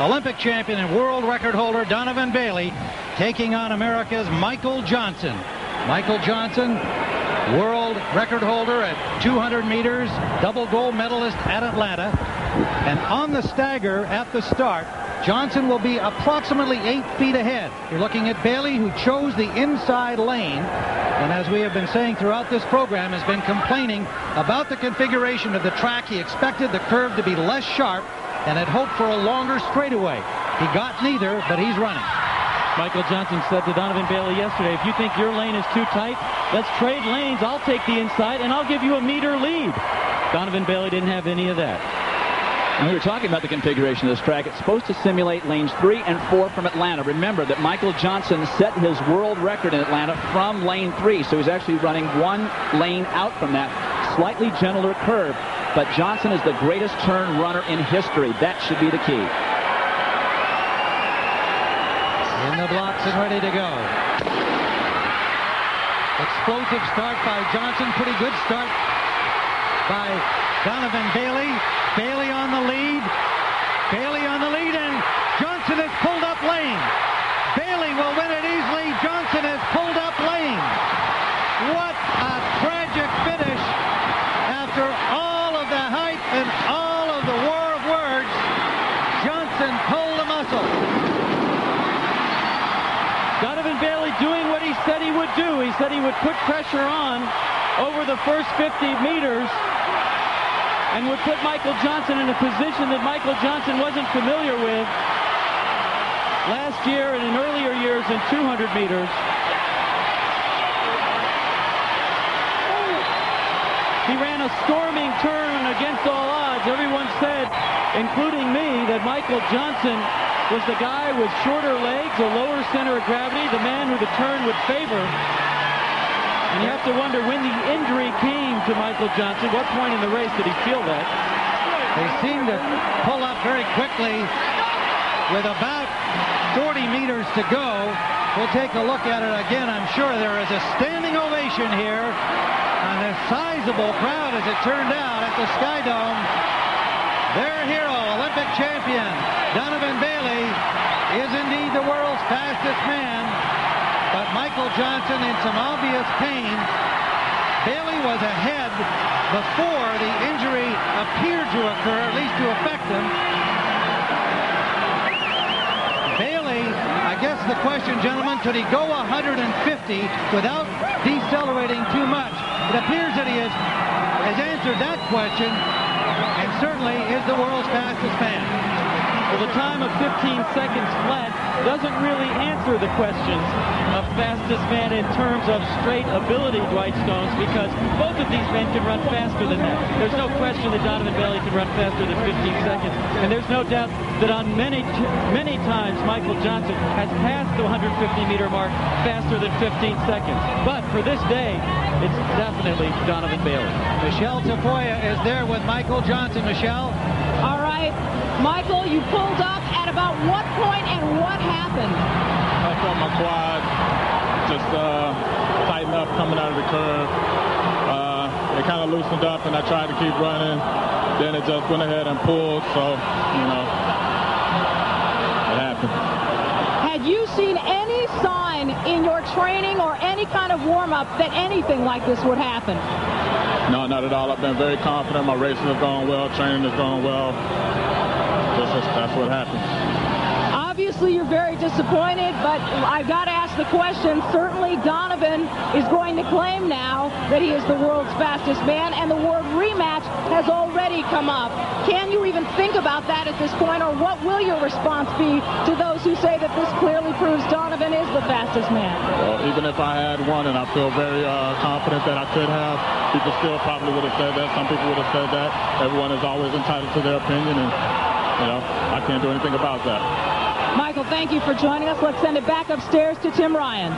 Olympic champion and world record holder Donovan Bailey taking on America's Michael Johnson. Michael Johnson, world record holder at 200 meters, double gold medalist at Atlanta. And on the stagger at the start, Johnson will be approximately 8 feet ahead. You're looking at Bailey, who chose the inside lane, and as we have been saying throughout this program, has been complaining about the configuration of the track. He expected the curve to be less sharp and had hoped for a longer straightaway. He got neither, but he's running. Michael Johnson said to Donovan Bailey yesterday, if you think your lane is too tight, let's trade lanes. I'll take the inside, and I'll give you a meter lead. Donovan Bailey didn't have any of that. And we were talking about the configuration of this track. It's supposed to simulate lanes 3 and 4 from Atlanta. Remember that Michael Johnson set his world record in Atlanta from lane 3, so he's actually running one lane out from that slightly gentler curve. But Johnson is the greatest turn runner in history. That should be the key. In the blocks and ready to go. Explosive start by Johnson. Pretty good start by Donovan Bailey. Bailey on the lead. Bailey on the lead, and Johnson has pulled up lane. Bailey will win it easily. Johnson has pulled up lane. What a tragic finish after all of the hype and all of the war of words. Johnson pulled a muscle. Donovan Bailey doing what he said he would do. He said he would put pressure on over the first 50 meters and would put Michael Johnson in a position that Michael Johnson wasn't familiar with last year and in earlier years in 200 meters. He ran a storming turn against all odds. Everyone said, including me, that Michael Johnson was the guy with shorter legs, a lower center of gravity, the man who the turn would favor. And you have to wonder when the injury came to Michael Johnson. What point in the race did he feel that? They seem to pull up very quickly with about 40 meters to go. We'll take a look at it again. I'm sure there is a standing ovation here. And a sizable crowd, as it turned out, at the Sky Dome. Their hero, Olympic champion, Donovan Bailey, is indeed the world's fastest man. But Michael Johnson in some obvious pain. Bailey was ahead before the injury appeared to occur, at least to affect him. Bailey, I guess the question, gentlemen, could he go 150 without decelerating too much? It appears that he has answered that question and certainly is the world's fastest man. Well, the time of 15 seconds flat doesn't really answer the questions of fastest man in terms of straight ability, Dwight Stones, because both of these men can run faster than that. There's no question that Donovan Bailey can run faster than 15 seconds, and there's no doubt that on many times Michael Johnson has passed the 150-meter mark faster than 15 seconds. But for this day, it's definitely Donovan Bailey. Michelle Tafoya is there with Michael Johnson. Michelle? All right. Michael, you pulled up at about what point and what happened? I felt my quad just tighten up coming out of the curve. It kind of loosened up, and I tried to keep running. Then it just went ahead and pulled, so, you know, it happened. Had you seen any sign in your training or any kind of warm-up that anything like this would happen? No, not at all. I've been very confident. My racing is going well. Training is going well. That's what happened. Obviously, you're very disappointed, but I've got to ask the question. Certainly, Donovan is going to claim now that he is the world's fastest man, and the word rematch has already come up. Can you even think about that at this point, or what will your response be to those who say that this clearly proves Donovan is the fastest man? Well, even if I had won, and I feel very confident that I could have, people still probably would have said that. Some people would have said that. Everyone is always entitled to their opinion, and you know, I can't do anything about that. Michael, thank you for joining us. Let's send it back upstairs to Tim Ryan.